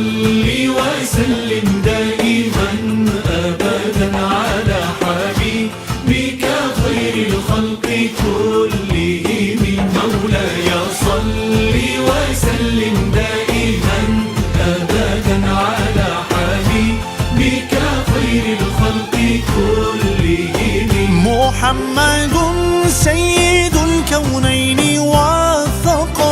وسلم دائما أبدا على حبيبك خير الخلق كلهم. مولاي صل وسلم دائما أبدا على حبيبك خير الخلق كلهم. محمد سيد الكونين والثقلين.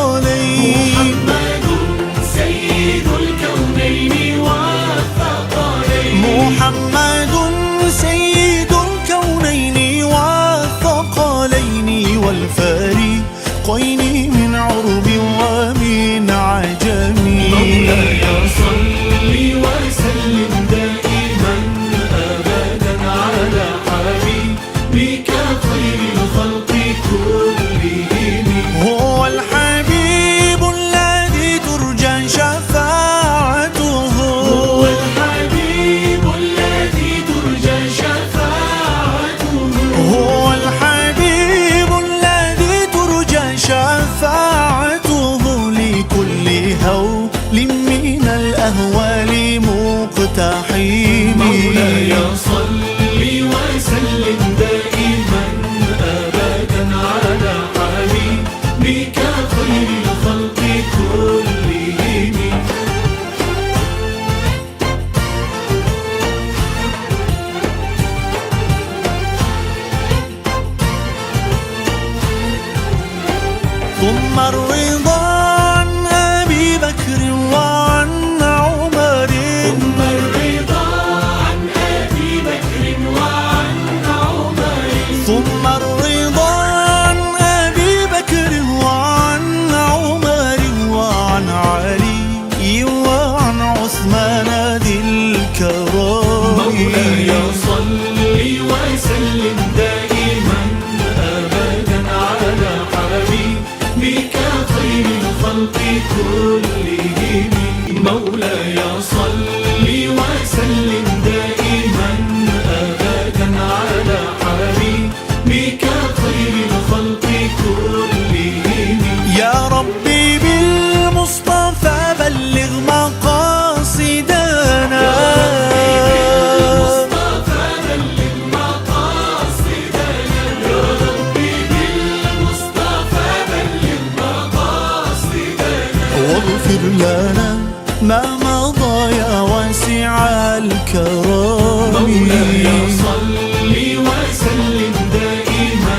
محمد سيد الكونين والثقلين والفريقين من عرب ومن عجم. مولاي صل وسلم دائما أبدا على حبيبك خير الخلق كلهم. هو الحبيب الذي ترجى شفاعته. هو الحبيب الذي ترجى شفاعته. هو الحبيب الذي ترجى شفاعته لكل هول من الأهوال مقتحم. مولاي صل وسلم دائما أبدا على حبيبك خير الخلق كلهم. ثم الرضا عن أبي بكر وعن عمر. ثم الرضا عن أبي بكر وعن عمر. ثم الرضا عن أبي بكر وعن عمر وعن علي وعن عثمان ذي الكرام. مولاي صل وسلم دائما أبدا على حبيبك خير الخلق كلهم. مولاي صل وسلم دائما أبدا على حبيبك خير الخلق كلهم. يا ربي بالمصطفى بلغ مقاصدنا. بالمصطفى بلغ مقاصدنا. يا ربي بالمصطفى بلغ مقاصدنا. واغفر لنا ما مضى يا واسع الكرم. مولاي صل وسلم دائما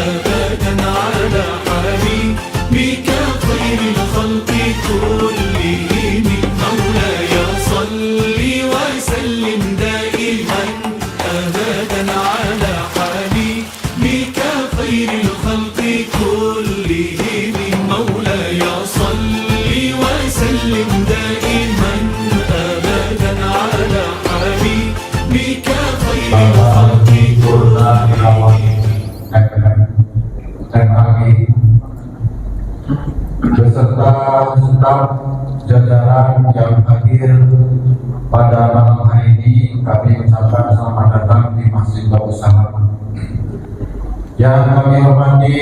أبدا على حبيبك خير الخلق كلهم. مولاي صل وسلم دائما أبدا على حبيبك خير الخلق كلهم. مولاي صل وسلم دائما أبدا على حبيبك خير الخلق beserta staf jajaran yang hadir pada malam hari ini, kami ucapkan selamat datang di Masjid Bagus Salam. Yang kami hormati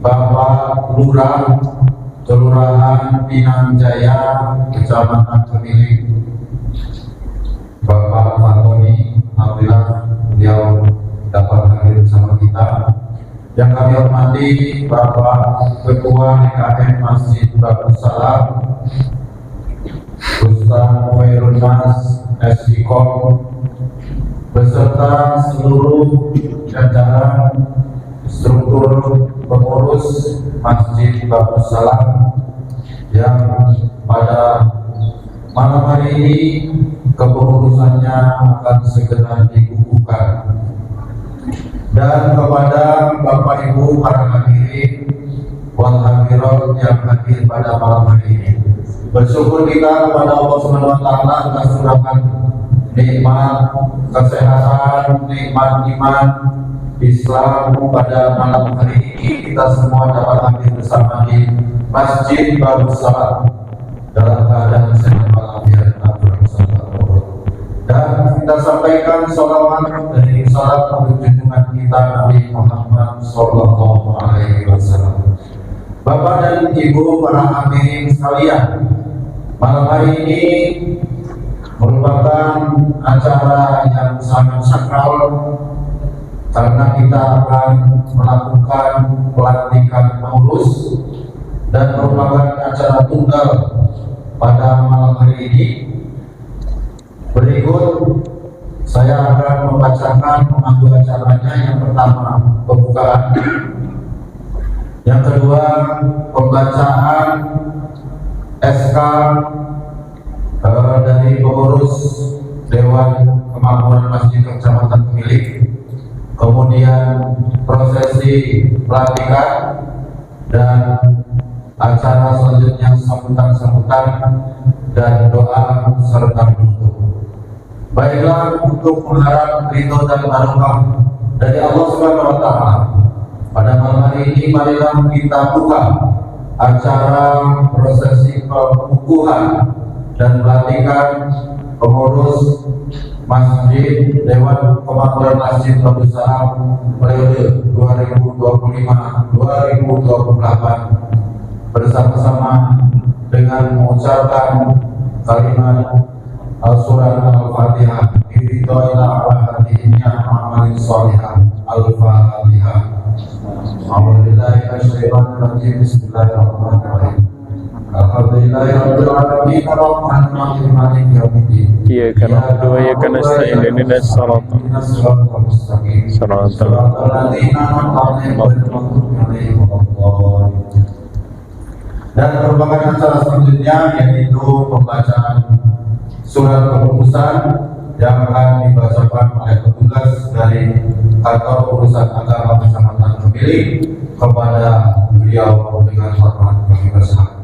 Bapak Lurah Kelurahan Pinang Jaya, Kecamatan Kemiling, Bapak Fatoni. Alhamdulillah beliau dapat hadir bersama kita. Yang kami hormati Bapak Ketua DKM Masjid Bagus Salam, Ustaz Muhairun Mas SIKOM, beserta seluruh jajaran struktur pengurus Masjid Bagus Salam yang pada malam hari ini kepengurusannya akan segera dikukuhkan. Dan kepada Bapak Ibu para hadirin wal hadirat yang hadir pada malam hari ini, bersyukur kita kepada Allah Subhanahu wa taala atas curahan nikmat kesehatan, nikmat iman Islam pada malam hari ini. Kita semua dapat hadir bersama di Masjid Bagus Salam dalam keadaan sehat walafiat. Dan kita sampaikan sholawat dari salat junjungan kita Nabi Muhammad Sallallahu Alaihi Wasallam. Bapak dan Ibu para hadirin sekalian, Malam hari ini merupakan acara yang sangat sakral karena kita akan melakukan pelantikan pengurus dan merupakan acara tunggal pada malam hari ini. Berikut saya akan membacakan pemandu acaranya. Yang pertama pembukaan, yang kedua pembacaan SK dari pengurus Dewan Kemakmuran Masjid Kecamatan Pemilik, kemudian prosesi pelantikan dan acara selanjutnya sambutan-sambutan dan doa serta penutup. Baiklah, untuk mengharap ridho dan barokah dari Allah Subhanahu wa Ta'ala, pada malam hari ini marilah kita buka acara prosesi pengukuhan dan pelantikan pengurus Masjid Dewan Kemakmuran Masjid Batu Salam periode 2025-2028 bersama-sama dengan mengucapkan kalimat surat Al-Fatihah. Ridhoilah ala hadinya amalin sholihah. Al-Fatihah. Bismillahirrahmanirrahim. Bismillahirrahmanirrahim. Alhamdulillahirabbil alamin arrahmanirrahim maliki yaumiddin. Iyyaka na'budu wa iyyaka nasta'in ihdinas siratal mustaqim. siratal ladzina an'amta 'alaihim ghairil maghdubi 'alaihim waladdallin. Dan merupakan acara selanjutnya yaitu pembacaan surat keputusan yang akan dibacakan oleh petugas dari kantor urusan agama Kecamatan Pemilik kepada beliau dengan hormat kami persilakan.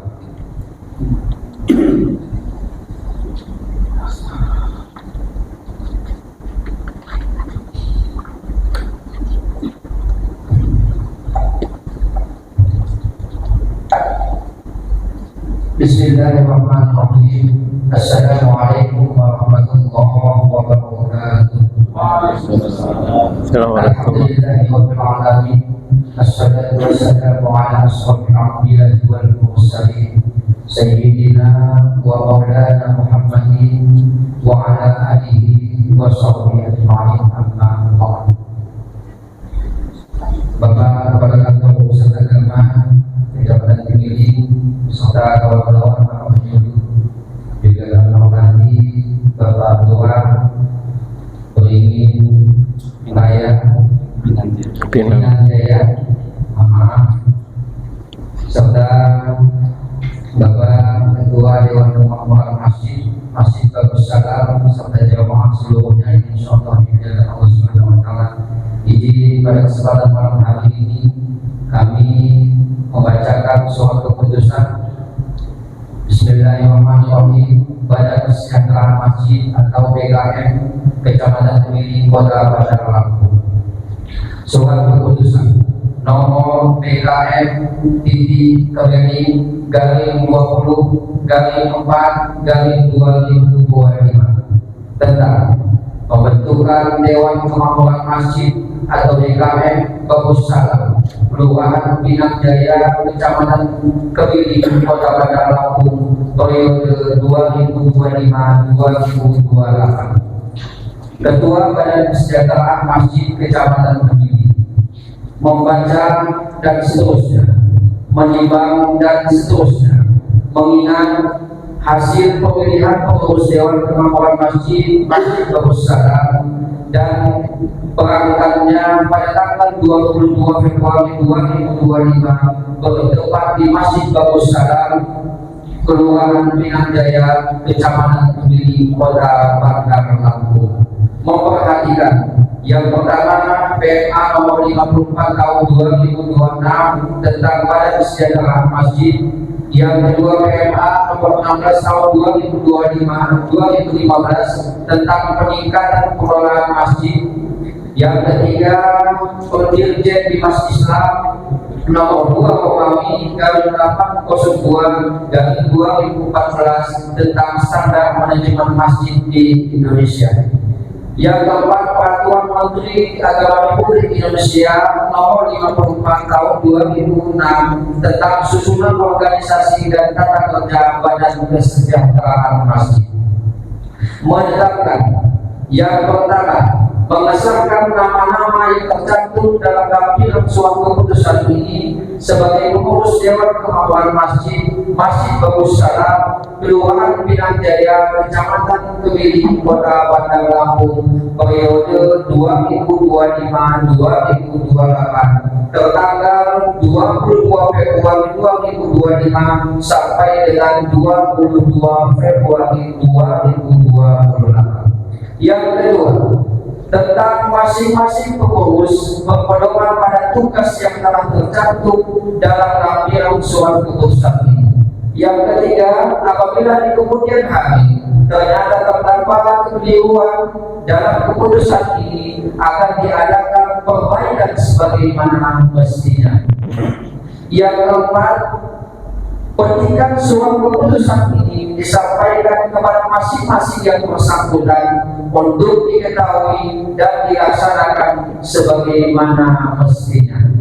Bismillahirrahmanirrahim. Assalamualaikum warahmatullahi wabarakatuh. Alhamdulillahirabbil alamin. Assalatu wassalamu ala asyrafil anbiya'i wal mursalin sayyidina wa maulana Muhammadin wa ala alihi wa sahbihi ajma'in, amma ba'd. Bapak Kepala Kantor Urusan Agama Kecamatan Pemilik serta kawan-kawan para penyuluh, juga kami hormati Bapak Ketua Beringin Wilayah Pinang Jaya, serta Bapak Ketua Dewan Kemakmuran Masjid Batu Salam serta jamaah seluruhnya, insyaallah dijaga Allah Subhanahu wa Ta'ala. Izin pada kesempatan malam hari ini kami membacakan surat keputusan Bismillahirrahmanirrahim. Badan Kesejahteraan Masjid atau BKM Kecamatan Pemilik Kota Bandar Lampung. Surat keputusan nomor BKM titik Kemening garing 20 garing 4 garing 2025 tentang pembentukan Dewan Kemakmuran Masjid atau DKM Batu Salam, Kelurahan Pinang Jaya, Kecamatan Kepiling, Kota Bandar Lampung, periode 2025-2028. Ketua Badan Kesejahteraan Masjid Kecamatan Kepiling membaca dan seterusnya, menimbang dan seterusnya, mengingat hasil pemilihan pengurus Dewan Kemakmuran Masjid Batu Salam dan pengangkatannya pada tanggal 22 Februari 2025 bertempat di Masjid Batu Salam, Kelurahan Pinang Jaya, Kecamatan Pemilik, Kota Bandar Lampung. Memperhatikan yang pertama PMA nomor 54 tahun 2026 tentang Badan Kesejahteraan Masjid. Yang kedua PMA nomor 16 tahun 2015 tentang peningkatan pengelolaan masjid. Yang ketiga Perdirjen Bimas Islam nomor 2 Romawi garing 802 garing 2014 tentang standar manajemen masjid di Indonesia. Yang keempat, Peraturan Menteri Agama Republik Indonesia Nomor 54 Tahun 2006 tentang susunan organisasi dan tata kerja Badan Kesejahteraan Masjid menetapkan yang pertama, mengesahkan nama-nama yang tercantum dalam lampiran suatu keputusan ini sebagai pengurus Dewan Pengawas Masjid Bagus Salam, Kelurahan Pinang Jaya, Kecamatan Kemili, Kota Bandar Lampung, periode 2025-2028, tertanggal 22 Februari 2025 sampai dengan 22 Februari 2028. Yang kedua, tentang masing-masing pengurus berpedoman pada tugas yang telah tercantum dalam lampiran surat keputusan ini. Yang ketiga, apabila di kemudian hari ternyata terdapat kekeliruan dalam keputusan ini, akan diadakan perbaikan sebagaimana mestinya. Yang keempat, petikan surat keputusan ini disampaikan kepada masing-masing yang bersangkutan untuk diketahui dan dilaksanakan sebagaimana mestinya.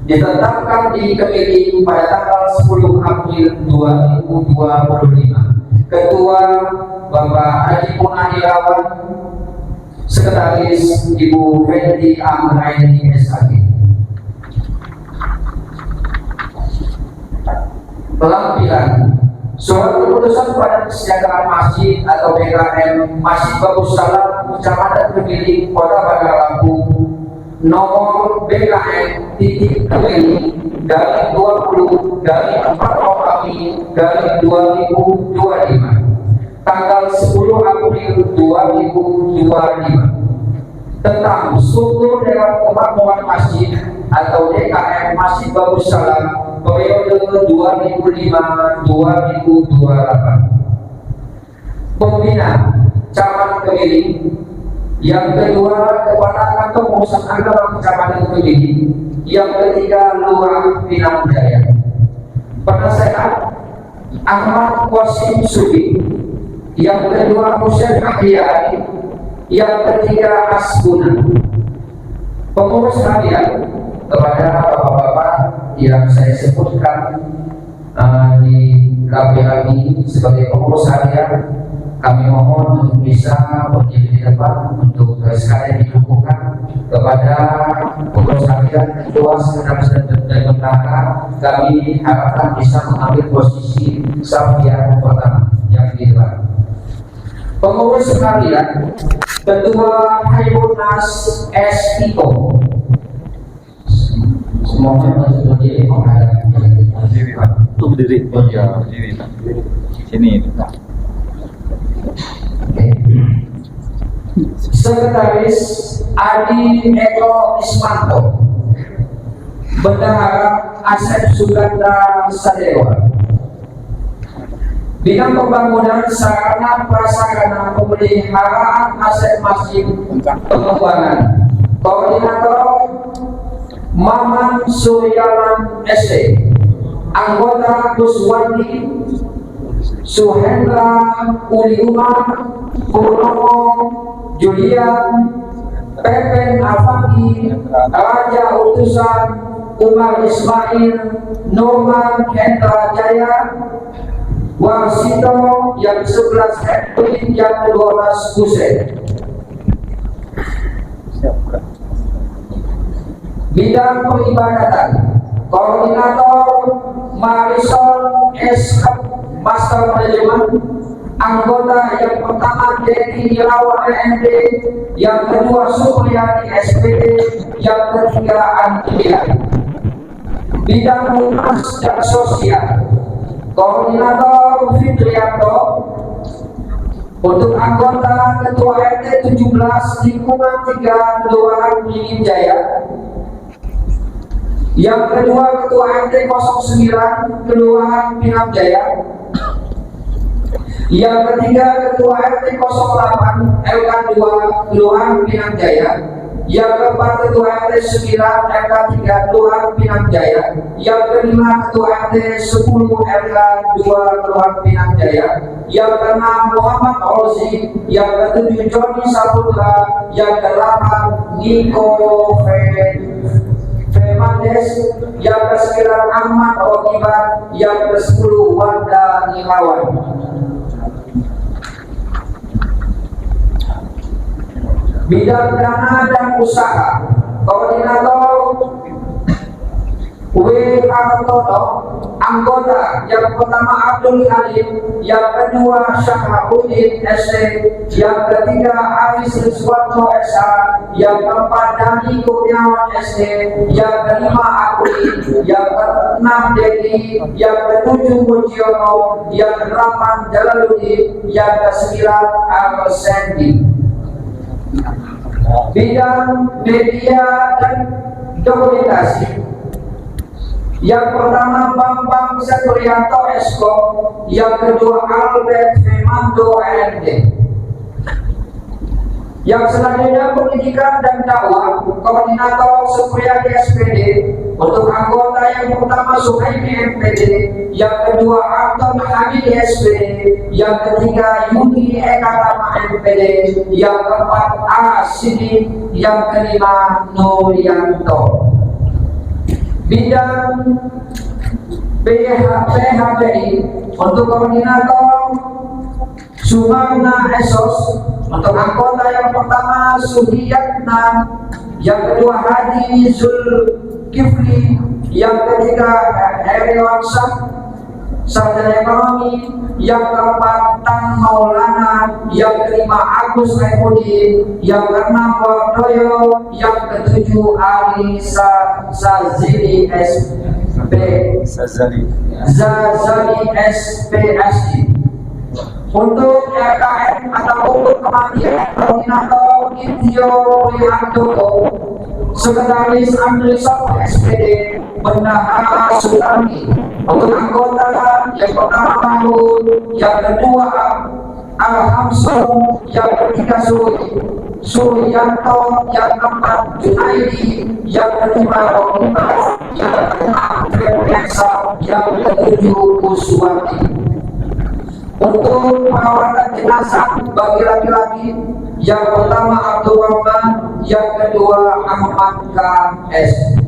Ditetapkan di Kemili pada tanggal 10 April 2025. Ketua Bapak Haji Punahirawan, Sekretaris Ibu Fendi Anggraini SAG. Pelampilan surat keputusan Badan Kesejahteraan Masjid atau BKM Masjid Bagus Salam, Kecamatan Kemili, Kota Bandar Lampung, nomor BKM titik Kemili dari 20 dari 4 Oktober dari 2025, tanggal 10 April 2025, tentang struktur Dewan Kemakmuran Masjid atau DKM Masjid Bagus Salam periode 2005-2028. Pembina Camat Kemili. Yang kedua, kepada kantor urusan agama Kecamatan Kemili. Yang ketiga, Lurah Pinang Jaya. Penasehat Ahmad Qasim Subi. Yang kedua, Husain Ahyari. Yang ketiga, Asbuna. Pengurus harian kepada bapak-bapak yang saya sebutkan di lampiran ini sebagai pengurus harian, kami mohon untuk bisa berdiri di depan untuk sekalian didukungkan kepada pengurus harian, ketua, sekretaris dan bendahara. Kami harapkan bisa mengambil posisi samping pertama yang di depan. Pengurus harian, Ketua Haibunas S. Tito. Semuanya berdiri menghadap berdiri. Ya, berdiri. Sini. Sekretaris Adi Eko Ismanto. Bendahara Asep Suganda Sadewa. Bidang pembangunan sarana prasarana pemeliharaan aset masjid pengembangan. Koordinator Maman Suryaman ST. Anggota Kuswandi Suhendra Uliuma Purnomo Julian Pepen Afandi Raja Utusan Umar Ismail Norman Hendra Jaya Warsito yang 11 Hektorin yang 12 Kusen. Bidang peribadatan Koordinator Marisol S. Master Manajemen. Anggota yang pertama Dedi Irawan ND, yang kedua Supriyadi SPD, yang ketiga Antilia. Bidang humas dan sosial Koordinator Fitrianto. Untuk anggota Ketua RT 17 Lingkungan 3 Kelurahan Pinang Jaya. Yang kedua Ketua RT 09 Kelurahan Pinang Jaya. Yang ketiga Ketua RT 08 LK 2 Kelurahan Pinang Jaya. Yang keempat Ketua RT 9 RK 3 Kelurahan Pinang Jaya. Yang kelima Ketua RT 10 RK 2 Kelurahan Pinang Jaya. Yang keenam Muhammad Ozi. Yang ketujuh Joni Saputra. Yang kedelapan Niko Fernandes. Yang ke-9 Ahmad Okibat. Yang ke-10 Wanda Nilawan. Bidang dana dan usaha, koordinator W. Hartono. Anggota yang pertama Abdul Halim, yang kedua Syahrudin ST, yang ketiga Aris Rizwanto SH, yang keempat Dani Kurniawan ST, yang kelima Akuli, yang keenam Dedi, yang ketujuh Mujiono, yang kedelapan Jalaluddin, yang kesembilan Al-Sendi. Bidang media dan dokumentasi, yang pertama Bambang Seturianto Esko, yang kedua Albert Femando AND. Yang selanjutnya pendidikan dan dakwah, koordinator Supriyadi SPD. Untuk anggota yang pertama Suhaimi MPD, yang kedua Anton Hamid SPD, yang ketiga Yuni Eka Rama MPD, yang keempat Asidi, yang kelima Nurianto. Bidang PHBI, untuk koordinator Sumarna Esos. Untuk anggota yang pertama Suhiyatna, yang kedua Hadi Zulkifli, yang ketiga Heri Wansah sarjana ekonomi, yang keempat Tan Maulana, yang kelima Agus Saipudin, yang keenam Wardoyo, yang ketujuh Ali Zazili SP Zazali SPSI. Untuk RKM atau untuk kematian, koordinator Intio Prihandoto, sekretaris Andri Sopo SPD, bendahara Sulami. Untuk anggota yang pertama Mahmud, yang kedua Alhamsum, yang ketiga Suryanto, yang keempat Junaidi, yang kelima Romitas, yang keenam Febreksa, yang ketujuh Kuswati. Untuk perawatan jenazah bagi laki-laki, yang pertama Abdul Rahman, yang kedua Ahmad KS.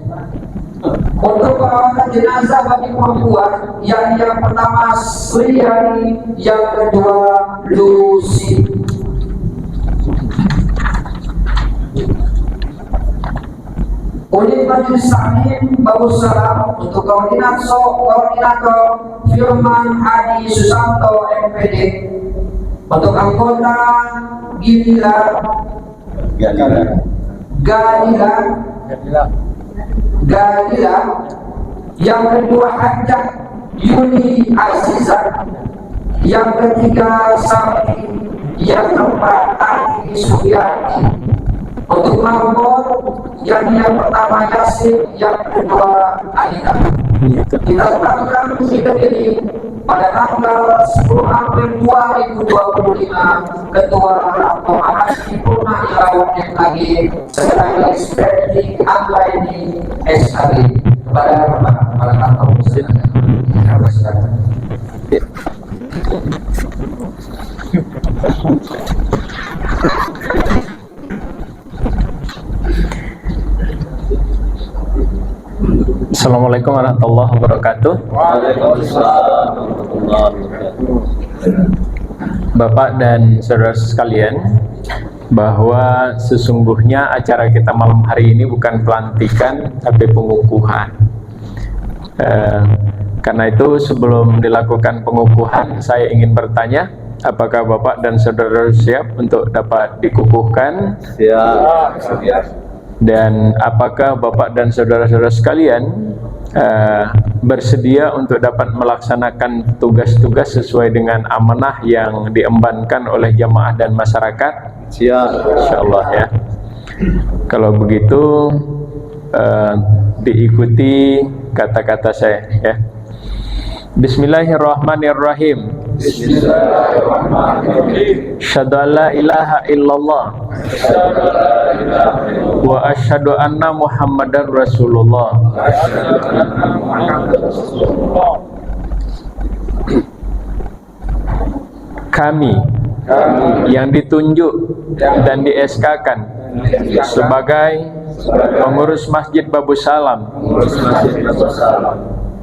Untuk perawatan jenazah bagi perempuan, yang pertama Sri Hari, yang kedua Lucy. Unit Majelis Taklim Darussalam, untuk koordinator Firman Hadi Susanto MPD. Untuk anggota Galila, yang kedua Hajjah Yuni Azizah, yang ketiga Sakti, yang keempat Adi Suyati. Untuk Mahmud, yang pertama Yasin, yang kedua Alita. Kita tetapkan kita ini pada tanggal 10 April 2025 Ketua atau Mahasiswa Purna Ilawan yang lagi sebagai seperti angka ini SKB kepada kantor silakan. Assalamualaikum warahmatullahi wabarakatuh. Bapak dan saudara sekalian, bahwa sesungguhnya acara kita malam hari ini bukan pelantikan tapi pengukuhan. Karena itu sebelum dilakukan pengukuhan, saya ingin bertanya, apakah Bapak dan saudara siap untuk dapat dikukuhkan? Siap. Dan apakah Bapak dan saudara-saudara sekalian bersedia untuk dapat melaksanakan tugas-tugas sesuai dengan amanah yang diembankan oleh jamaah dan masyarakat? Siap, insyaallah ya. Kalau begitu diikuti kata-kata saya ya. Bismillahirrahmanirrahim. Asyhadu an la ilaha illallah wa asyhadu anna Muhammadar Rasulullah. Kami yang ditunjuk dan di-SK-kan sebagai pengurus Masjid Babus Salam,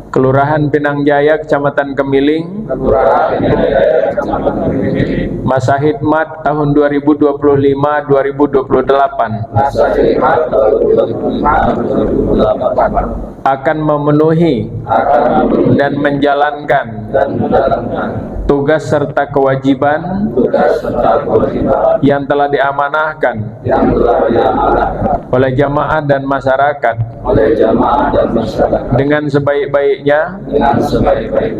Kelurahan Pinang Jaya, Kecamatan Kemiling, masa khidmat tahun 2025-2028, akan memenuhi dan menjalankan tugas serta kewajiban yang telah diamanahkan oleh jamaah dan masyarakat dengan sebaik-baiknya,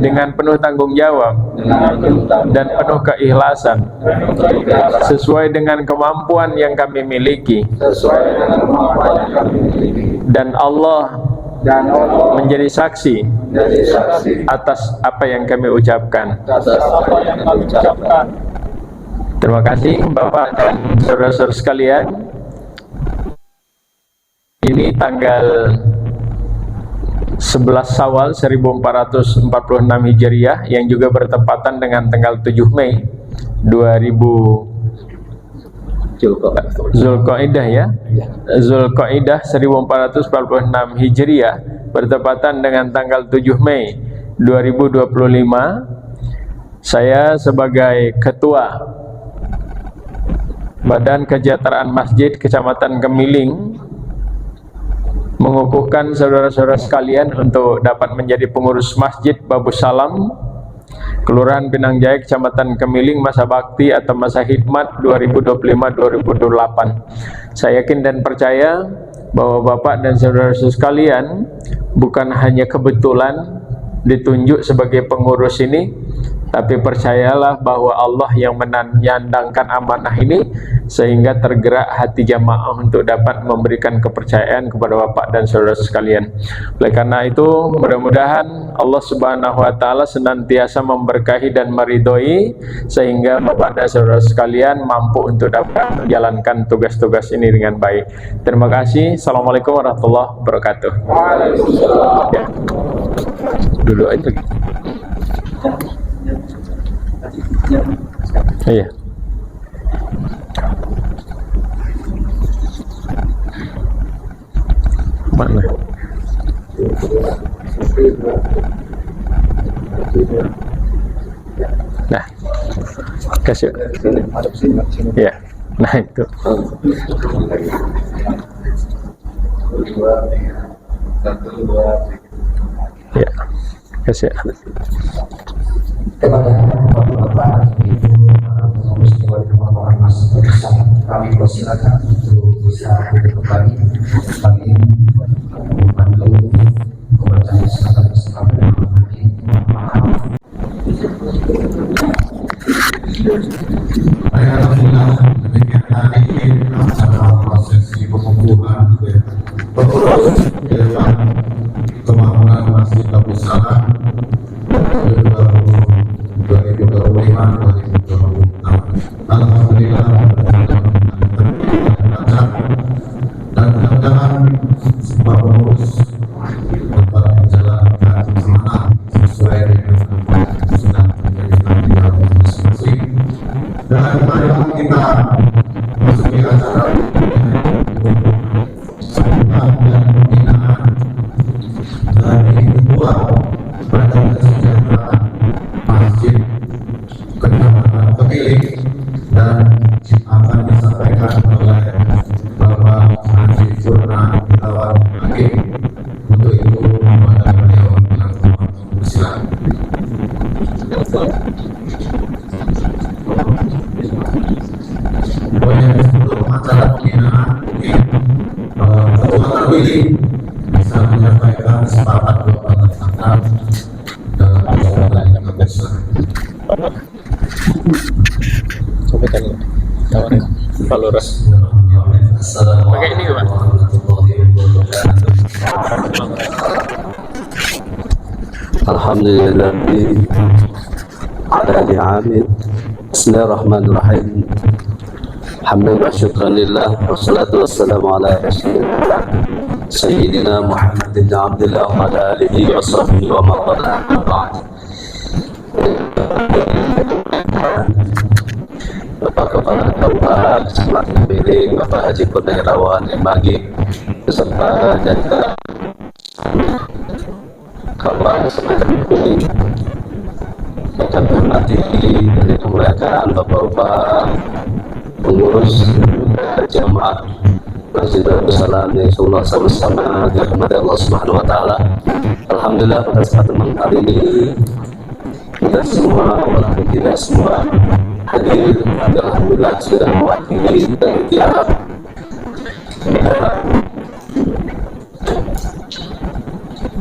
dengan penuh tanggung jawab dan penuh keikhlasan, sesuai dengan kemampuan yang kami miliki, dan Allah menjadi saksi atas apa yang kami ucapkan. Terima kasih Bapak dan saudara-saudara sekalian. Ini tanggal 11 Syawal 1446 Hijriah yang juga bertepatan dengan tanggal 7 Mei 2000 Zulqaidah ya. Zulqaidah 1446 Hijriah bertepatan dengan tanggal 7 Mei 2025. Saya sebagai Ketua Badan Kesejahteraan Masjid Kecamatan Kemiling mengukuhkan saudara-saudara sekalian untuk dapat menjadi pengurus Masjid Babus Salam, Kelurahan Pinang Jaya, Kecamatan Kemiling, masa bakti atau masa khidmat 2025-2028. Saya yakin dan percaya bahwa Bapak dan saudara-saudara sekalian bukan hanya kebetulan ditunjuk sebagai pengurus ini, tapi percayalah bahwa Allah yang menyandangkan amanah ini sehingga tergerak hati jamaah untuk dapat memberikan kepercayaan kepada Bapak dan saudara sekalian. Oleh karena itu, mudah-mudahan Allah Subhanahu wa taala senantiasa memberkahi dan meridhoi sehingga Bapak dan saudara sekalian mampu untuk dapat menjalankan tugas-tugas ini dengan baik. Terima kasih. Assalamualaikum warahmatullahi wabarakatuh. Waalaikumsalam. Ya. Duduk aja. Iya. Mana? Nah, kasih. Ya, nah itu. Ya, kasih. Kepada Bapak-Bapak, Ibu, pengurus Dewan Kehormatan Masjid kami persilakan untuk bisa duduk kembali. Kami membantu pembacaan silakan bersama dengan Alhamdulillah, demikian hari ini acara prosesi pengukuhan pengurus Dewan Kehormatan Masjid Babus Salam 2025-2026. Alhamdulillah dan mudah-mudahan semua pengurus dapat menjalankan amanah sesuai dengan apa yang sudah menjadi tanggung jawab masing-masing. Dan mari kita masuki acara sambutan dan pembinaan dari Ketua Badan Kesejahteraan Masjid Kecamatan Kemiling dan akan disampaikan oleh Bapak Haji Purna Irawan Hakim. Untuk itu kepada beliau yang silakan. Sebelum acara pembinaan mungkin Ketua terpilih bisa menyampaikan sepakat beberapa tentang dalam persoalan yang besar. Sampaikan ya. Pak Lurah. Pakai ini Pak. Alhamdulillah ala ni'amin. Bismillahirrahmanirrahim. Hamdan wa syukran lillah, wassalatu wassalamu ala rasulillah Sayyidina Muhammad bin Abdullah wa ala alihi wa sahbihi wa man wala. Bapak Kepala Kabupaten Selatan Piring, Bapak Haji Purnawirawan yang bagi beserta jajaran kawan semacam ini, akan hormati dari kemuliaan Bapak-bapak pengurus jamaah Masjid Darussalam yang insyaallah sama-sama dirahmati Allah Subhanahu wa taala. Alhamdulillah pada kesempatan kali ini kita semua, walaupun tidak semua hadir, alhamdulillah sudah mewakili dari tiap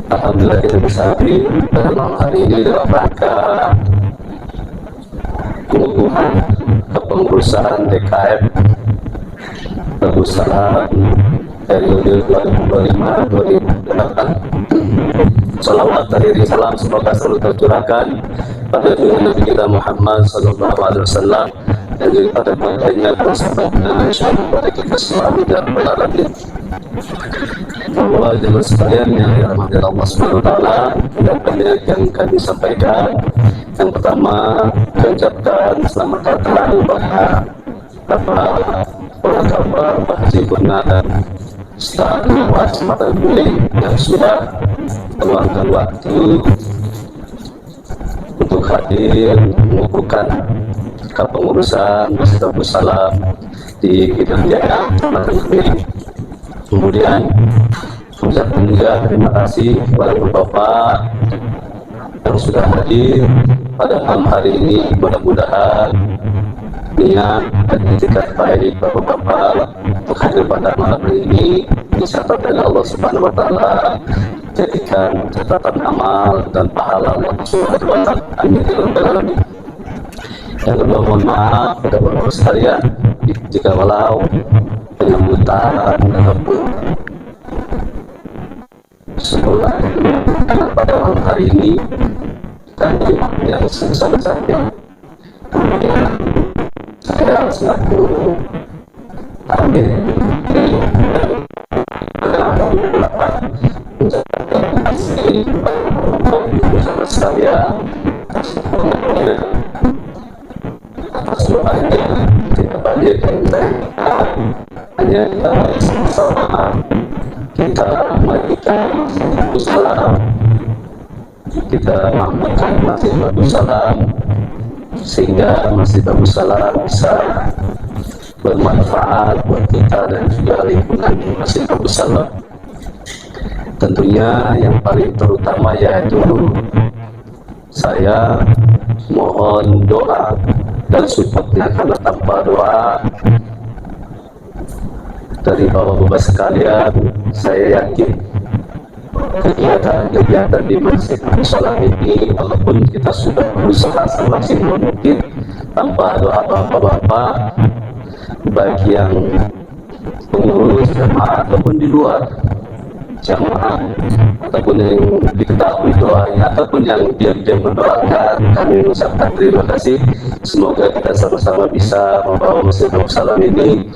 alhamdulillah kita bisa hadir dalam hari ini dalam rangka pengukuhan kepengurusan DKM Darussalam periode 2025-2028. Salawat tahiri salam semoga selalu tercurahkan pada Nabi kita Muhammad sallallahu alaihi wasallam dan juga pada keluarganya dan sahabatnya insyaallah pada kita semua dan beralamin. Bahwa jemaah sekalian yang dirahmati Allah Subhanahu wa taala, banyak yang kami sampaikan. Yang pertama, mengucapkan selamat datang kepada Bapak Haji Purna dan Ustaz Mata Buli yang sudah meluangkan waktu untuk hadir mengukuhkan kepengurusan Masjid Darussalam di Bidang Jaya Mata Buli. Kemudian mengucapkan juga terima kasih kepada Bapak yang sudah hadir pada malam hari ini. Mudah-mudahan niat dan itikat baik Bapak-bapak untuk hadir pada malam hari ini dicatat oleh Allah Subhanahu wa taala, jadikan catatan amal dan pahala Allah Subhanahu wa taala. Amin ya rabbal alamin. Yang kedua, mohon maaf kepada Bapak sekalian jika walau penyambutan ataupun sekolah pada malam hari ini kami yang sebesar-besarnya saya selaku amin mengucapkan kasih bersama sekalian atas doanya kita hadirkan hanya kita sama-sama kita memajukan Darussalam, kita memajukan Masjid Darussalam sehingga Masjid Darussalam bisa bermanfaat buat kita dan juga lingkungan Masjid Darussalam. Tentunya yang paling terutama yaitu saya mohon doa dan supportnya, karena tanpa doa dari bapak-bapak sekalian, saya yakin kegiatan di Masjid Darussalam ini, walaupun kita sudah berusaha semaksimal mungkin, tanpa doa bapak-bapak baik yang pengurus jamaah ataupun di luar jamaah ataupun yang diketahui doanya ataupun yang diam-diam mendoakan, kami mengucapkan terima kasih. Semoga kita sama-sama bisa membawa Masjid Darussalam ini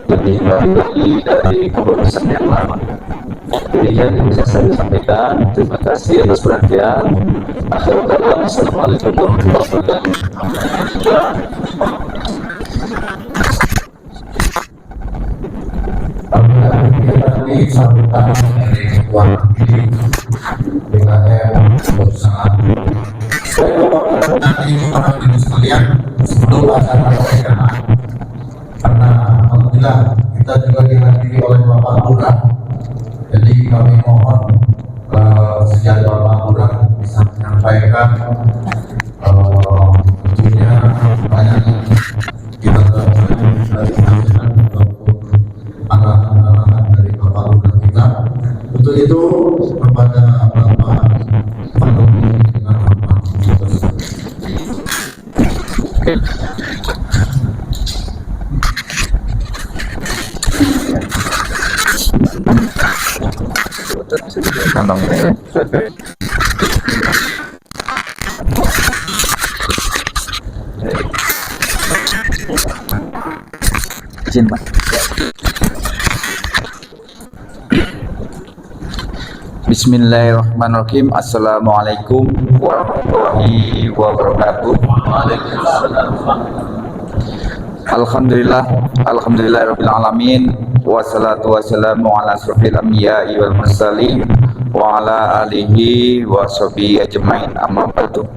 lebih baik lagi dari kepengurusan yang lama. Demikian yang bisa saya sampaikan. Terima kasih atas perhatian. Akhirul kalam. Assalamualaikum warahmatullahi wabarakatuh. Ini sambutan dari Ketua BKM Darussalam. Nanti para ibu sekalian, sebelum acara berjamaah, karena alhamdulillah kita juga dihadiri oleh Bapak Lurah, jadi kami mohon sejak Bapak Lurah bisa menyampaikan tentunya banyak kita dari arahan dari Bapak Lurah kita. Untuk itu kepada Bapak Fadli dengan hormat. Kantong Izin Pak. Bismillahirrahmanirrahim. Assalamualaikum warahmatullahi wabarakatuh. Alhamdulillah alamin. Wassalatu wassalamu ala asrofil anbiya'i wal mursalin wa ala alihi wa sahbihi ajmain, amma ba'du.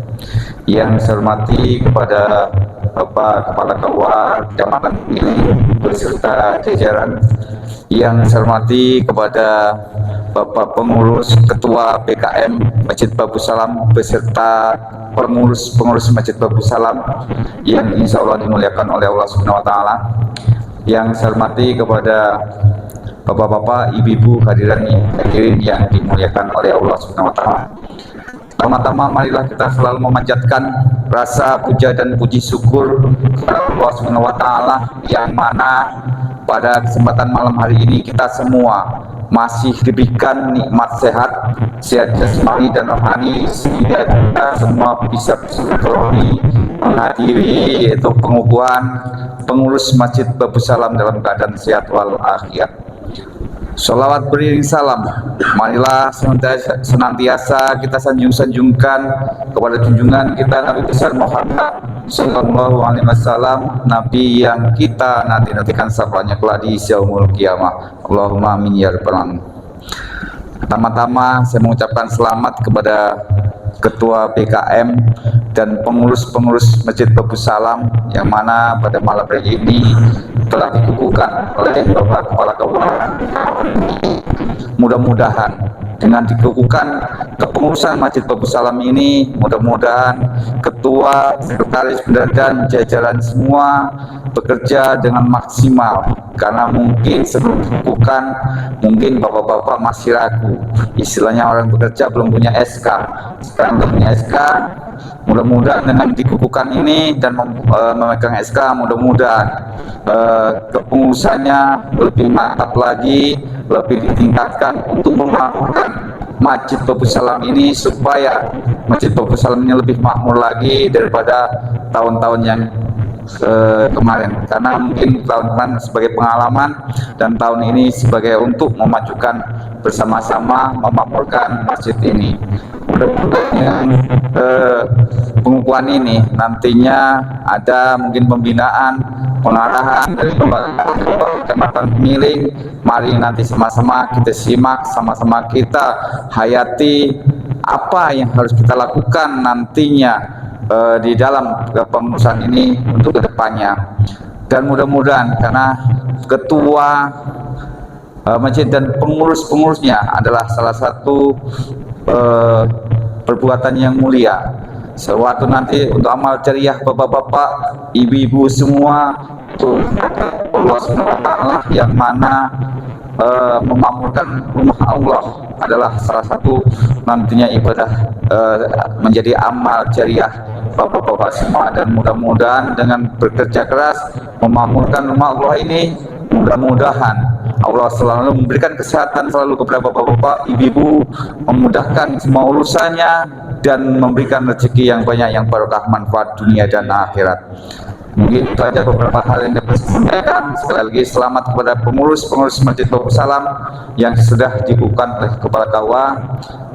Yang saya hormati kepada Bapak Kepala KUA Kecamatan ini beserta jajaran, yang saya hormati kepada Bapak Pengurus Ketua PKM Masjid Babus Salam beserta pengurus Masjid Babus Salam yang insya Allah dimuliakan oleh Allah Subhanahu Wa Taala. Yang saya hormati kepada bapak-bapak, ibu-ibu hadirin yang dimuliakan oleh Allah Subhanahu Wa Taala. Pertama-tama marilah kita selalu memanjatkan rasa puja dan puji syukur kepada Allah Subhanahu Wa Taala, yang mana pada kesempatan malam hari ini kita semua masih diberikan nikmat sehat jasmani dan rohani, sehingga kita semua bisa bersilaturahmi menghadiri yaitu pengukuhan pengurus Masjid Babus Salam dalam keadaan sehat walafiat. Sholawat beriring salam, marilah senantiasa kita sanjung-sanjungkan kepada junjungan kita Nabi besar Muhammad Sallallahu Alaihi Wasallam, Nabi yang kita nanti-nantikan syafaatnya kelak di yaumul qiyamah. Allahumma amin ya rabbal alamin. Pertama-tama saya mengucapkan selamat kepada Ketua PKM dan pengurus Masjid Babus Salam yang mana pada malam hari ini telah dikukuhkan oleh Bapak Kepala Kabupaten. Mudah-mudahan dengan dikukuhkan kepengurusan Masjid Babus Salam ini, mudah-mudahan ketua, sekretaris dan jajaran semua bekerja dengan maksimal, karena mungkin sebelum dikukuhkan mungkin bapak-bapak masih ragu, istilahnya orang bekerja belum punya SK, sekarang belum punya SK. Mudah-mudahan dengan dikukuhkan ini dan memegang SK, mudah-mudahan kepengurusannya lebih mantap lagi, lebih ditingkatkan untuk memakmurkan Masjid Babus Salam ini, supaya Masjid Babus Salam ini lebih makmur lagi daripada tahun-tahun yang kemarin, karena mungkin tahun kemarin sebagai pengalaman dan tahun ini sebagai untuk memajukan bersama-sama memakmurkan masjid ini. Mudah-mudahan pengukuhan ini nantinya ada mungkin pembinaan, pengarahan dari kecamatan pemilik. Mari nanti sama-sama kita simak, sama-sama kita hayati apa yang harus kita lakukan nantinya di dalam pengurusan ini untuk kedepannya. Dan mudah-mudahan karena ketua masjid dan pengurus-pengurusnya adalah salah satu perbuatan yang mulia, sewaktu nanti untuk amal jariah bapak-bapak, ibu-ibu semua, untuk Allah SWT yang mana memakmurkan rumah Allah adalah salah satu nantinya ibadah, menjadi amal jariah bapak-bapak semua. Dan mudah-mudahan dengan bekerja keras memakmurkan rumah Allah ini, mudah-mudahan Allah selalu memberikan kesehatan selalu kepada bapak-bapak, ibu-ibu, memudahkan semua urusannya dan memberikan rezeki yang banyak, yang barokah, manfaat dunia dan akhirat. Mungkin itu saja beberapa hal yang dapat saya sampaikan. Sekali lagi selamat kepada pengurus Masjid Babus Salam yang sudah dikukuhkan oleh Kepala KUA.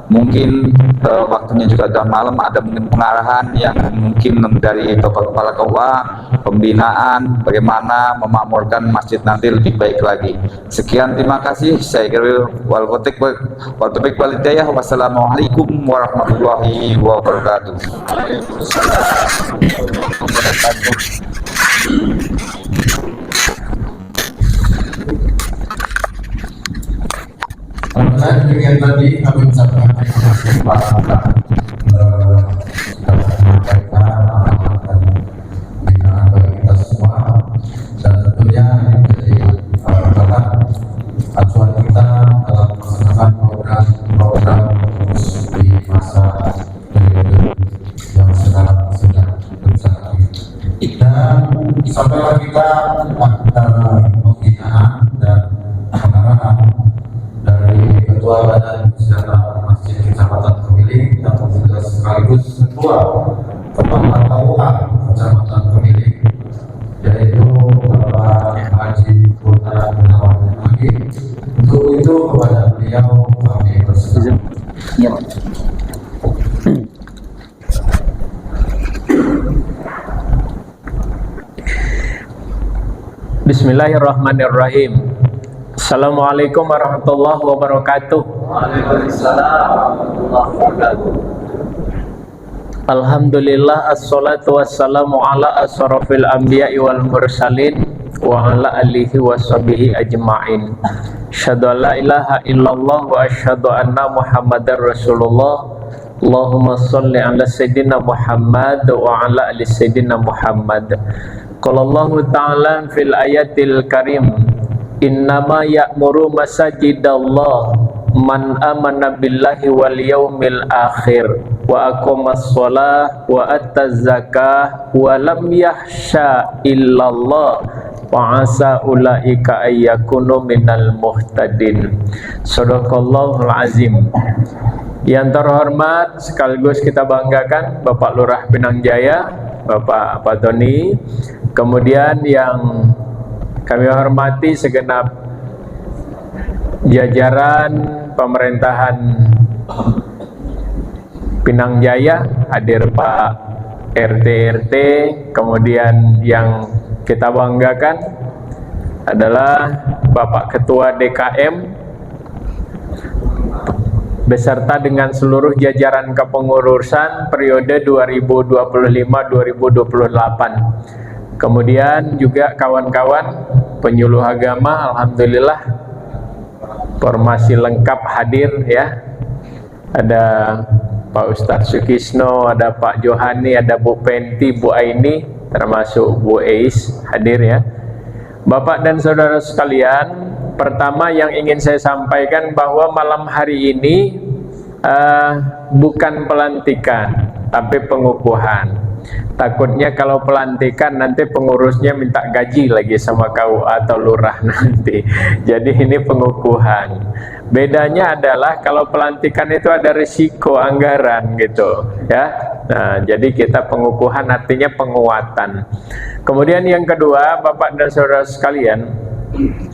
Mungkin waktunya juga sudah malam, ada mungkin pengarahan yang mungkin dari Bapak Kepala KUA, pembinaan bagaimana memakmurkan masjid nanti lebih baik lagi. Sekian, terima kasih. Saya kira wal taufiq wal hidayah. Wassalamualaikum warahmatullahi wabarakatuh. Alhamdulillah, demikian tadi kami ucapkan terima kasih kepada sudah menyampaikan amanah dan pembinaan bagi kita semua, dan tentunya ini menjadi adalah acuan kita dalam melaksanakan program di masa periode yang sedang berjalan. Dan sampailah kita pembinaan dan pengarahan dari Ketua Badan Kesejahteraan Masjid Kecamatan Pemilik yang juga sekaligus Ketua Kepala KUA Kecamatan Pemilik, yaitu Bapak Haji Bismillahirrahmanirrahim. Assalamualaikum warahmatullahi wabarakatuh. Alhamdulillah, assalatu wassalamu ala asrafil anbiya'i wal mursalin wa ala alihi wa sahbihi ajma'in. Asyhadu an la ilaha illallah wa asyhadu anna Muhammadar Rasulullah. Allahumma shalli ala sayyidina Muhammad wa ala ali sayyidina Muhammad. Qala Allah ta'ala fil ayatil karim, innama ya'muru masajidallah man amana billahi wal yaumil akhir wa aqamas shalah wa attaz zakah wa lam yahsha illallah wa asa ulaika ayyakunu minal muhtadin. Shadaqallahul azim. Yang terhormat sekaligus kita banggakan Bapak Lurah Pinang Jaya, Bapak Patoni, kemudian yang kami hormati segenap jajaran pemerintahan Pinang Jaya, hadir Pak RT, kemudian yang kita banggakan adalah Bapak Ketua DKM beserta dengan seluruh jajaran kepengurusan periode 2025-2028. Kemudian juga kawan-kawan penyuluh agama, alhamdulillah formasi lengkap hadir ya. Ada Pak Ustadz Sukisno, ada Pak Johani, ada Bu Penti, Bu Aini, termasuk Bu Eis hadir ya. Bapak dan saudara sekalian, pertama yang ingin saya sampaikan bahwa malam hari ini bukan pelantikan, tapi pengukuhan. Takutnya kalau pelantikan nanti pengurusnya minta gaji lagi sama KUA atau lurah nanti. Jadi ini pengukuhan. Bedanya adalah kalau pelantikan itu ada risiko anggaran gitu ya. Nah, jadi kita pengukuhan artinya penguatan. Kemudian yang kedua, Bapak dan saudara sekalian,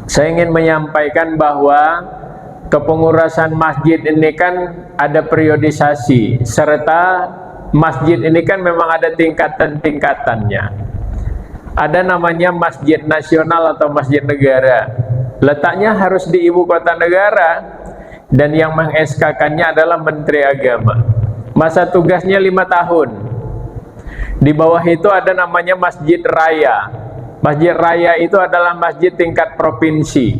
saya ingin menyampaikan bahwa kepengurusan masjid ini kan ada periodisasi, serta masjid ini kan memang ada tingkatan-tingkatannya. Ada namanya masjid nasional atau masjid negara. Letaknya harus di ibu kota negara, dan yang meng-SK-kannya adalah Menteri Agama. Masa tugasnya 5 tahun. Di bawah itu ada namanya Masjid Raya. Masjid Raya itu adalah masjid tingkat provinsi.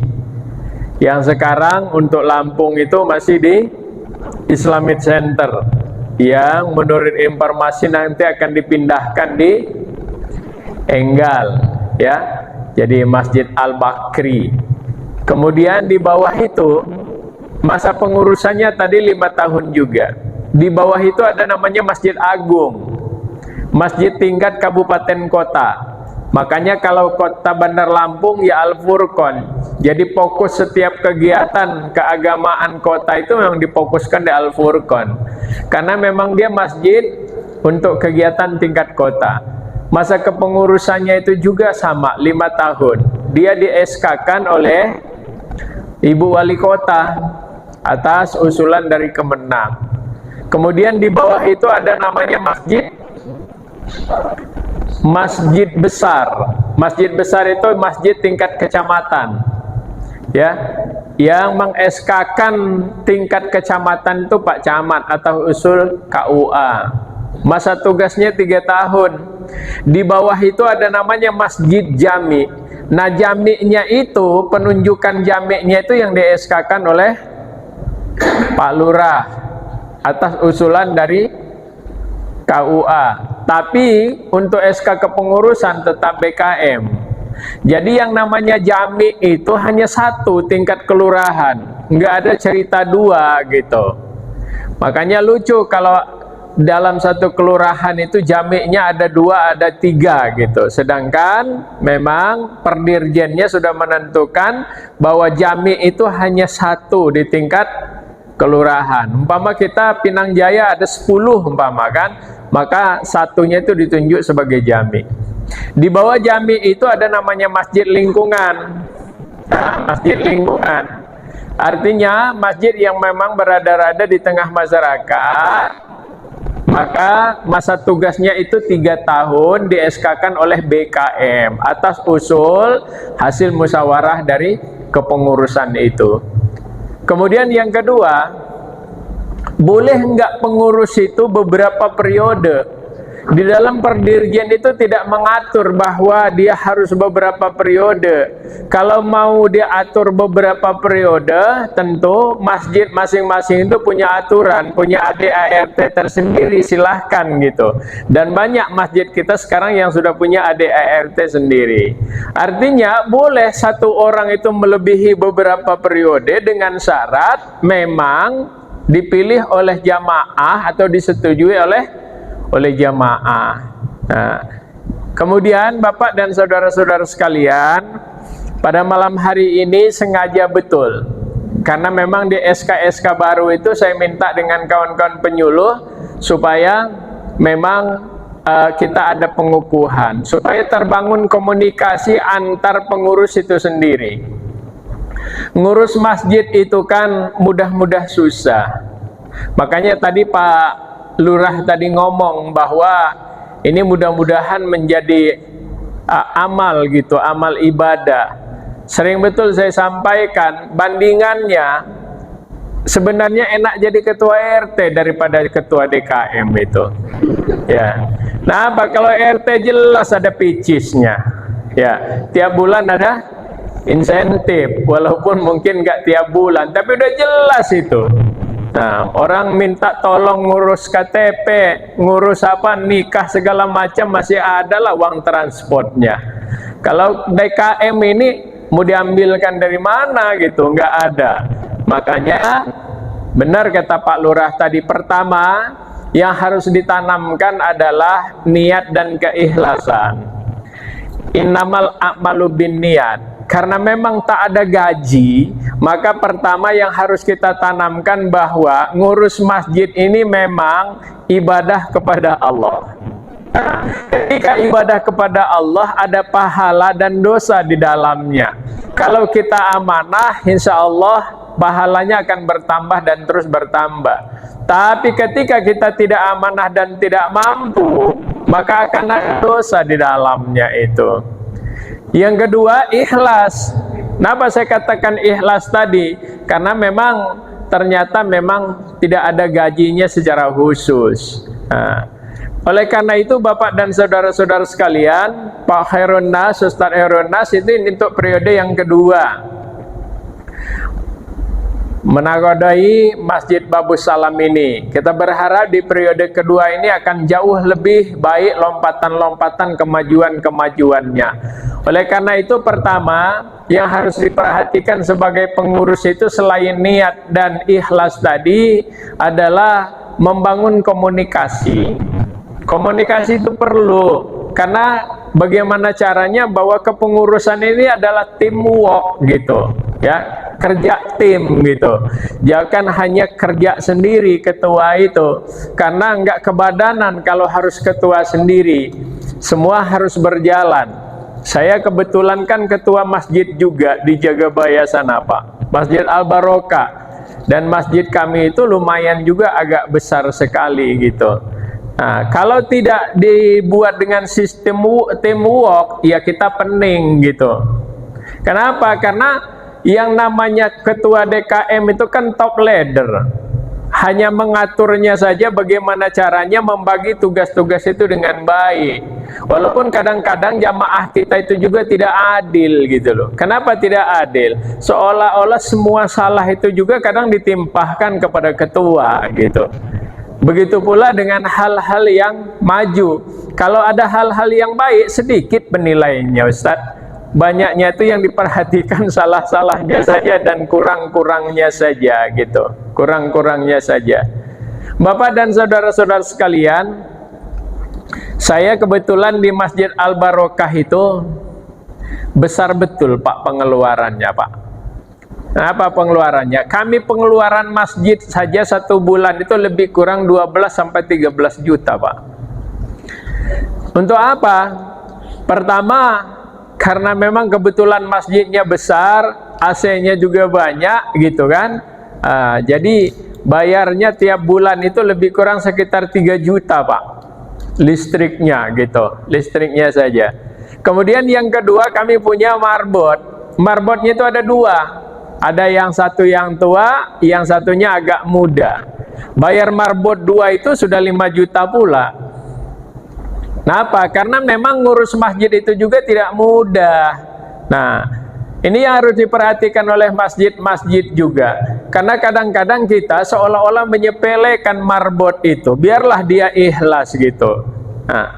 Yang sekarang untuk Lampung itu masih di Islamic Center, yang menurut informasi nanti akan dipindahkan di Enggal ya, jadi Masjid Al-Bakri. Kemudian di bawah itu masa pengurusannya tadi 5 tahun juga. Di bawah itu ada namanya Masjid Agung, masjid tingkat kabupaten kota. Makanya kalau kota Bandar Lampung ya Al-Furqon. Jadi fokus setiap kegiatan keagamaan kota itu memang difokuskan di Al-Furqon. Karena memang dia masjid untuk kegiatan tingkat kota. Masa kepengurusannya itu juga sama, 5 tahun. Dia di-SK-kan oleh Ibu Wali Kota atas usulan dari Kemenang. Kemudian di bawah itu ada namanya Masjid Besar. Masjid Besar itu masjid tingkat kecamatan ya, yang meng-SK-kan tingkat kecamatan itu Pak Camat atau usul KUA. Masa tugasnya 3 tahun. Di bawah itu ada namanya Masjid Jami. Nah, jami'nya itu, penunjukan jami'nya itu yang di-SK-kan oleh Pak Lurah atas usulan dari KUA. Tapi untuk SK kepengurusan tetap BKM. Jadi yang namanya jami itu hanya 1 tingkat kelurahan, nggak ada cerita 2 gitu. Makanya lucu kalau dalam satu kelurahan itu jami'nya ada 2, ada 3 gitu. Sedangkan memang perdirjennya sudah menentukan bahwa jami itu hanya 1 di tingkat kelurahan. Umpama kita Pinang Jaya ada 10 umpama kan, maka 1-nya itu ditunjuk sebagai jami. Di bawah jami itu ada namanya masjid lingkungan. Nah, masjid lingkungan artinya masjid yang memang berada-rada di tengah masyarakat, Maka masa tugasnya itu 3 tahun di-SK-kan oleh BKM atas usul hasil musyawarah dari kepengurusan itu. Kemudian yang kedua, boleh enggak pengurus itu beberapa periode? Di dalam perdirjen itu tidak mengatur bahwa dia harus beberapa periode. Kalau mau dia atur beberapa periode, tentu masjid masing-masing itu punya aturan, punya ADART tersendiri, silahkan gitu. Dan banyak masjid kita sekarang yang sudah punya ADART sendiri. Artinya boleh satu orang itu melebihi beberapa periode dengan syarat memang dipilih oleh jamaah atau disetujui oleh jamaah. Nah, kemudian Bapak dan saudara-saudara sekalian, pada malam hari ini sengaja betul, karena memang di SK-SK baru itu saya minta dengan kawan-kawan penyuluh supaya memang kita ada pengukuhan, supaya terbangun komunikasi antar pengurus itu sendiri. Ngurus masjid itu kan mudah-mudah susah. Makanya tadi Pak Lurah tadi ngomong bahwa ini mudah-mudahan menjadi amal gitu, amal ibadah. Sering betul saya sampaikan, bandingannya sebenarnya enak jadi ketua RT daripada ketua DKM itu. Ya. Nah, apa kalau RT jelas ada picisnya. Ya, tiap bulan ada insentif, walaupun mungkin nggak tiap bulan, tapi udah jelas itu. Nah, orang minta tolong ngurus KTP, ngurus apa, nikah segala macam, masih ada lah uang transportnya. Kalau DKM ini mau diambilkan dari mana gitu, nggak ada. Makanya benar kata Pak Lurah tadi, pertama yang harus ditanamkan adalah niat dan keikhlasan. Innamal a'malu binniyat. Karena memang tak ada gaji, maka pertama yang harus kita tanamkan bahwa ngurus masjid ini memang ibadah kepada Allah. Ketika ibadah kepada Allah ada pahala dan dosa di dalamnya. Kalau kita amanah, insya Allah pahalanya akan bertambah dan terus bertambah. Tapi ketika kita tidak amanah dan tidak mampu, maka akan ada dosa di dalamnya itu. Yang kedua, ikhlas. Kenapa saya katakan ikhlas tadi? Karena memang ternyata memang tidak ada gajinya secara khusus. Nah, oleh karena itu Bapak dan saudara-saudara sekalian, Pak Khairun Nas, Ustaz Khairun Nas itu untuk periode yang kedua menakodai Masjid Babus Salam ini. Kita berharap di periode kedua ini akan jauh lebih baik lompatan-lompatan kemajuan-kemajuannya. Oleh karena itu pertama yang harus diperhatikan sebagai pengurus itu selain niat dan ikhlas tadi adalah membangun komunikasi. Komunikasi itu perlu, karena bagaimana caranya bahwa kepengurusan ini adalah teamwork gitu, ya, kerja tim gitu. Jangan hanya kerja sendiri ketua itu, karena enggak kebadanan kalau harus ketua sendiri. Semua harus berjalan. Saya kebetulan kan ketua masjid juga di Jagabaya sana Pak, Masjid Al Barokah, dan masjid kami itu lumayan juga agak besar sekali gitu. Nah, kalau tidak dibuat dengan sistem teamwork, ya kita pening gitu. Kenapa? Karena yang namanya ketua DKM itu kan top leader. Hanya mengaturnya saja bagaimana caranya membagi tugas-tugas itu dengan baik. Walaupun kadang-kadang jamaah kita itu juga tidak adil gitu loh. Kenapa tidak adil? Seolah-olah semua salah itu juga kadang ditimpahkan kepada ketua gitu. Begitu pula dengan hal-hal yang maju. Kalau ada hal-hal yang baik, sedikit penilaiannya Ustaz. Banyaknya itu yang diperhatikan salah-salahnya saja dan kurang-kurangnya saja gitu. Kurang-kurangnya saja. Bapak dan saudara-saudara sekalian, saya kebetulan di Masjid Al Barokah itu besar betul Pak pengeluarannya Pak. Apa pengeluarannya? Kami pengeluaran masjid saja satu bulan itu lebih kurang 12 sampai 13 juta Pak. Untuk apa? Pertama, karena memang kebetulan masjidnya besar, AC-nya juga banyak gitu kan. Jadi bayarnya tiap bulan itu lebih kurang sekitar 3 juta Pak, listriknya gitu, listriknya saja. Kemudian yang kedua, kami punya marbot. Marbotnya itu ada 2, ada yang satu yang tua, yang satunya agak muda. Bayar marbot 2 itu sudah 5 juta pula. Kenapa? Karena memang ngurus masjid itu juga tidak mudah. Nah, ini yang harus diperhatikan oleh masjid-masjid juga. Karena kadang-kadang kita seolah-olah menyepelekan marbot itu. Biarlah dia ikhlas gitu. Nah,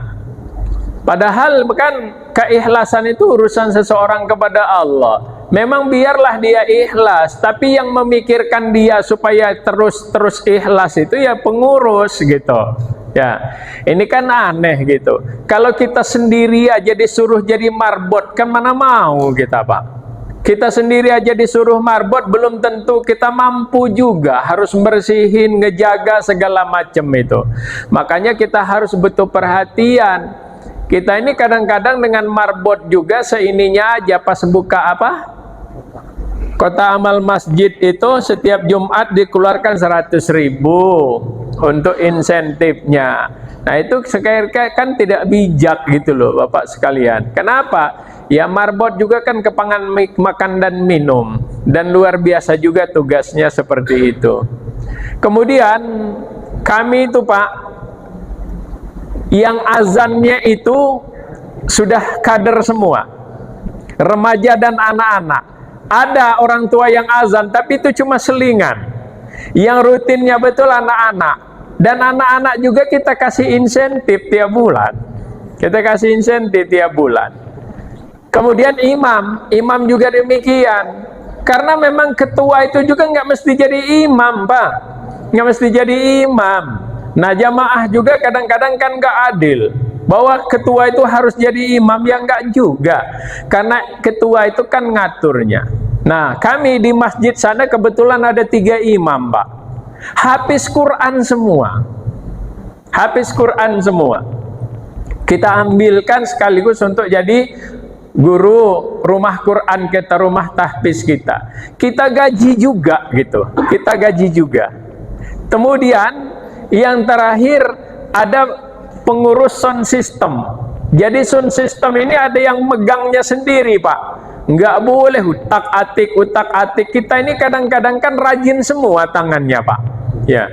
padahal kan keikhlasan itu urusan seseorang kepada Allah. Memang biarlah dia ikhlas, tapi yang memikirkan dia supaya terus ikhlas itu ya pengurus gitu. Ya, ini kan aneh gitu. Kalau kita sendiri aja disuruh jadi marbot, kan mana mau kita Pak? Kita sendiri aja disuruh marbot, belum tentu kita mampu juga, harus bersihin, ngejaga segala macam itu. Makanya kita harus betul perhatian. Kita ini kadang-kadang dengan marbot juga seininya aja, pas buka Kota Amal Masjid itu setiap Jumat dikeluarkan 100.000 untuk insentifnya. Nah itu sekali kan tidak bijak gitu loh Bapak sekalian. Kenapa? Ya marbot juga kan kepangan makan dan minum, dan luar biasa juga tugasnya seperti itu. Kemudian kami itu Pak, yang azannya itu sudah kader semua, remaja dan anak-anak. Ada orang tua yang azan, tapi itu cuma selingan. Yang rutinnya betul anak-anak. Dan anak-anak juga kita kasih insentif tiap bulan. Kita kasih insentif tiap bulan. Kemudian imam juga demikian. Karena memang ketua itu juga nggak mesti jadi imam Pak. Nggak mesti jadi imam. Nah jamaah juga kadang-kadang kan nggak adil. Bahwa ketua itu harus jadi imam, yang enggak juga. Karena ketua itu kan ngaturnya. Nah, kami di masjid sana kebetulan ada 3 imam, Pak. Hafiz Quran semua. Hafiz Quran semua. Kita ambilkan sekaligus untuk jadi guru rumah Quran kita, rumah tahfiz kita. Kita gaji juga gitu. Kita gaji juga. Kemudian yang terakhir ada pengurus sound system. Jadi sound system ini ada yang megangnya sendiri Pak. Nggak boleh utak-atik. Kita ini kadang-kadang kan rajin semua tangannya Pak. Ya.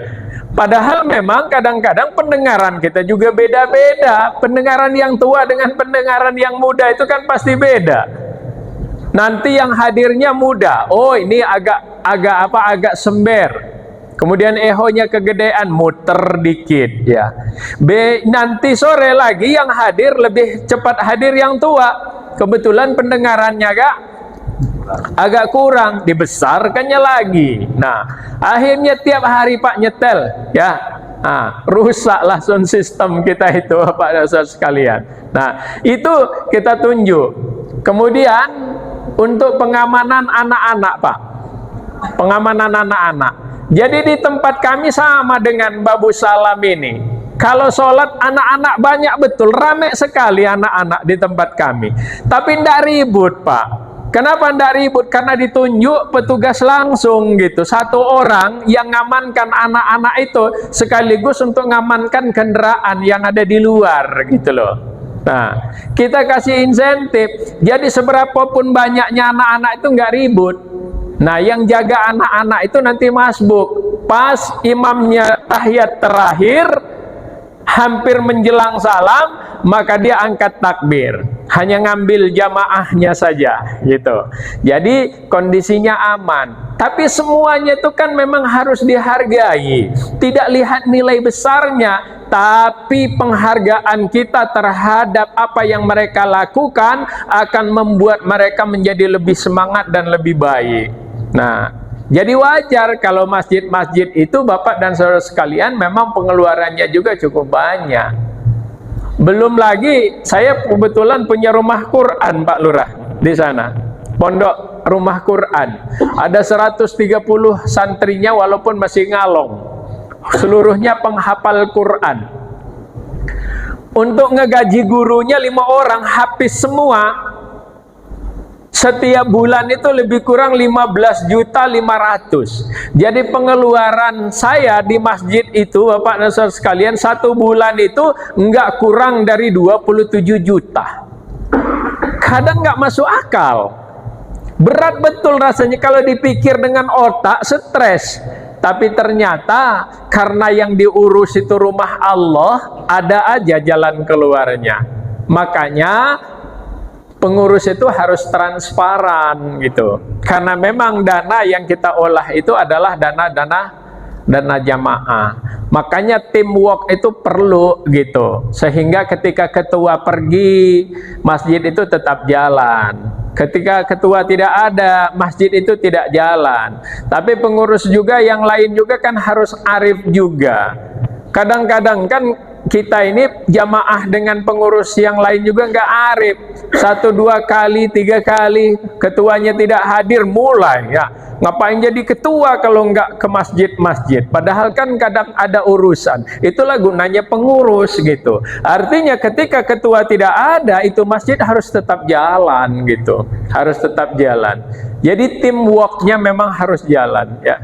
Padahal memang kadang-kadang pendengaran kita juga beda-beda. Pendengaran yang tua dengan pendengaran yang muda itu kan pasti beda. Nanti yang hadirnya muda, oh ini agak sember. Kemudian ehonya kegedean, muter dikit ya. Nanti sore lagi yang hadir lebih cepat hadir yang tua. Kebetulan pendengarannya agak kurang, dibesarkannya lagi. Nah, akhirnya tiap hari Pak nyetel ya. Nah, rusaklah sound system kita itu Pak dan Saudara sekalian. Nah, itu kita tunjuk. Kemudian untuk pengamanan anak-anak Pak. Pengamanan anak-anak. Jadi di tempat kami sama dengan Babu Salam ini. Kalau sholat anak-anak banyak betul, rame sekali anak-anak di tempat kami. Tapi tidak ribut Pak. Kenapa tidak ribut? Karena ditunjuk petugas langsung gitu. Satu orang yang ngamankan anak-anak itu sekaligus untuk ngamankan kendaraan yang ada di luar gitu loh. Nah, kita kasih insentif. Jadi seberapapun banyaknya anak-anak itu nggak ribut. Nah, yang jaga anak-anak itu nanti masbuk. Pas imamnya tahiyat terakhir, hampir menjelang salam, maka dia angkat takbir. Hanya ngambil jamaahnya saja, gitu. Jadi kondisinya aman. Tapi semuanya itu kan memang harus dihargai. Tidak lihat nilai besarnya, tapi penghargaan kita terhadap apa yang mereka lakukan akan membuat mereka menjadi lebih semangat dan lebih baik. Nah, jadi wajar kalau masjid-masjid itu Bapak dan Saudara sekalian memang pengeluarannya juga cukup banyak. Belum lagi saya kebetulan punya rumah Quran Pak Lurah di sana. Pondok rumah Quran. Ada 130 santrinya walaupun masih ngalong. Seluruhnya penghafal Quran. Untuk ngegaji gurunya 5 orang hafiz semua. Setiap bulan itu lebih kurang 15.500.000. Jadi pengeluaran saya di masjid itu, Bapak dan Saudara sekalian, satu bulan itu enggak kurang dari 27 juta. Kadang enggak masuk akal. Berat betul rasanya kalau dipikir dengan otak, stres. Tapi ternyata karena yang diurus itu rumah Allah, ada aja jalan keluarnya. Makanya pengurus itu harus transparan gitu. Karena memang dana yang kita olah itu adalah dana jamaah. Makanya teamwork itu perlu gitu. Sehingga ketika ketua pergi, masjid itu tetap jalan. Ketika ketua tidak ada, masjid itu tidak jalan. Tapi pengurus juga yang lain juga kan harus arif juga. Kadang-kadang kan kita ini jamaah dengan pengurus yang lain juga nggak arif. 1, 2 kali, 3 kali ketuanya tidak hadir, mulai ya ngapain jadi ketua kalau nggak ke masjid-masjid. Padahal kan kadang ada urusan. Itulah gunanya pengurus gitu. Artinya ketika ketua tidak ada, itu masjid harus tetap jalan gitu. Harus tetap jalan. Jadi teamworknya memang harus jalan ya.